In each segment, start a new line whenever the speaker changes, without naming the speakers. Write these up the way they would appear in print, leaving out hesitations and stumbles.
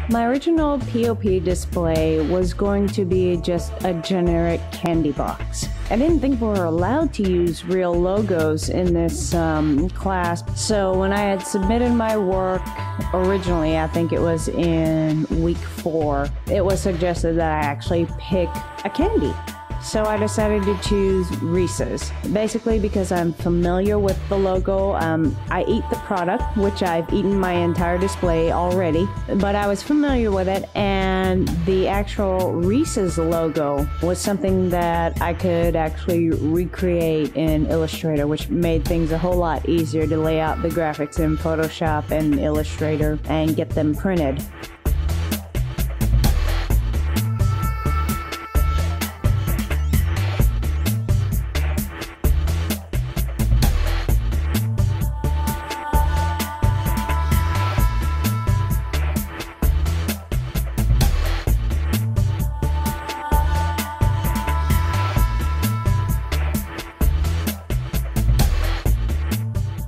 My original POP display was going to be just a generic candy box. I didn't think we were allowed to use real logos in this class, so when I had submitted my work originally, I think it was in week 4, it was suggested that I actually pick a candy. So I decided to choose Reese's, basically because I'm familiar with the logo. I eat the product, which I've eaten my entire display already, but I was familiar with it, and the actual Reese's logo was something that I could actually recreate in Illustrator, which made things a whole lot easier to lay out the graphics in Photoshop and Illustrator and get them printed.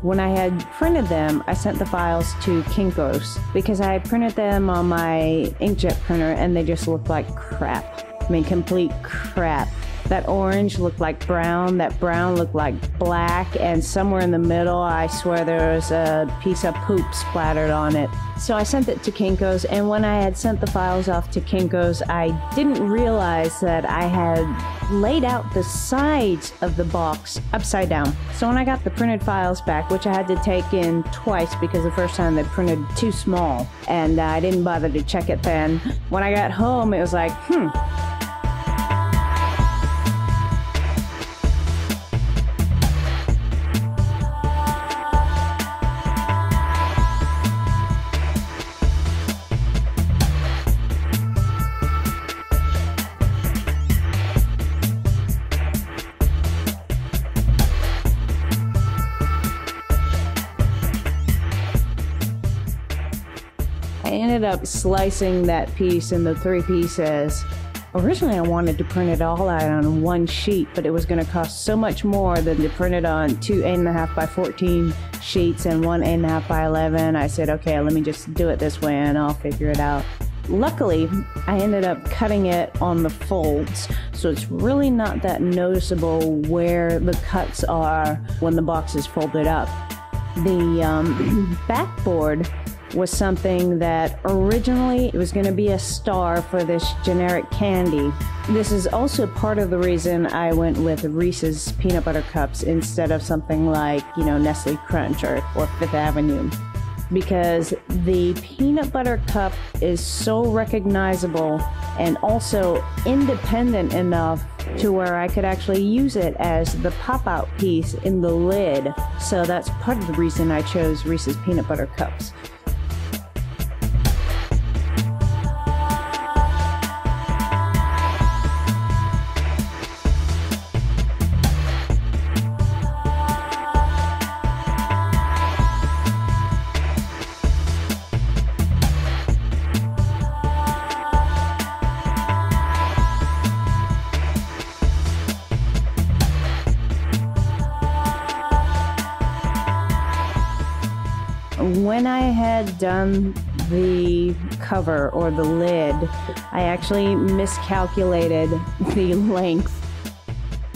When I had printed them, I sent the files to Kinko's because I had printed them on my inkjet printer and they just looked like crap. I mean, complete crap. That orange looked like brown, that brown looked like black, and somewhere in the middle, I swear there was a piece of poop splattered on it. So I sent it to Kinko's, and when I had sent the files off to Kinko's, I didn't realize that I had laid out the sides of the box upside down. So when I got the printed files back, which I had to take in twice because the first time they printed too small, and I didn't bother to check it then, when I got home, it was like, I ended up slicing that piece into 3 pieces. Originally I wanted to print it all out on one sheet, but it was going to cost so much more than to print it on 2 8.5 by 14 sheets and 1 8.5 by 11. I said, okay, let me just do it this way and I'll figure it out. Luckily, I ended up cutting it on the folds, so it's really not that noticeable where the cuts are when the box is folded up. The backboard was something that originally it was going to be a star for this generic candy. This is also part of the reason I went with Reese's peanut butter cups instead of something like, Nestle Crunch or Fifth Avenue. Because the peanut butter cup is so recognizable and also independent enough to where I could actually use it as the pop-out piece in the lid. So that's part of the reason I chose Reese's peanut butter cups. When I had done the cover or the lid, I actually miscalculated the length.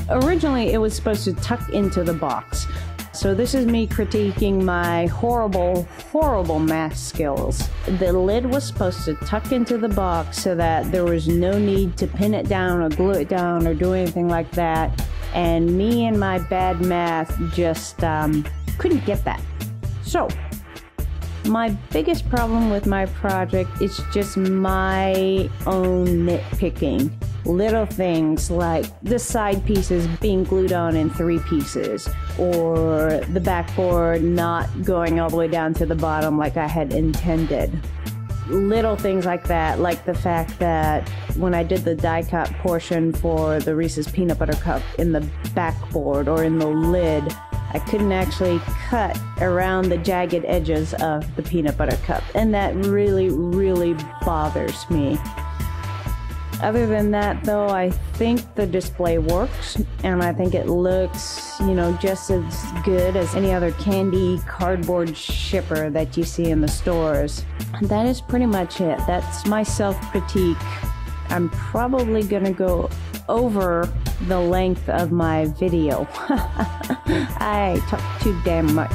Originally, it was supposed to tuck into the box. So this is me critiquing my horrible, horrible math skills. The lid was supposed to tuck into the box so that there was no need to pin it down or glue it down or do anything like that. And me and my bad math just couldn't get that. So my biggest problem with my project is just my own nitpicking. Little things like the side pieces being glued on in 3 pieces, or the backboard not going all the way down to the bottom like I had intended. Little things like that, like the fact that when I did the die cut portion for the Reese's peanut butter cup in the backboard or in the lid, I couldn't actually cut around the jagged edges of the peanut butter cup, and that really, really bothers me. Other than that, though, I think the display works, and I think it looks, you know, just as good as any other candy cardboard shipper that you see in the stores. That is pretty much it. That's my self-critique. I'm probably gonna go over the length of my video. I talk too damn much.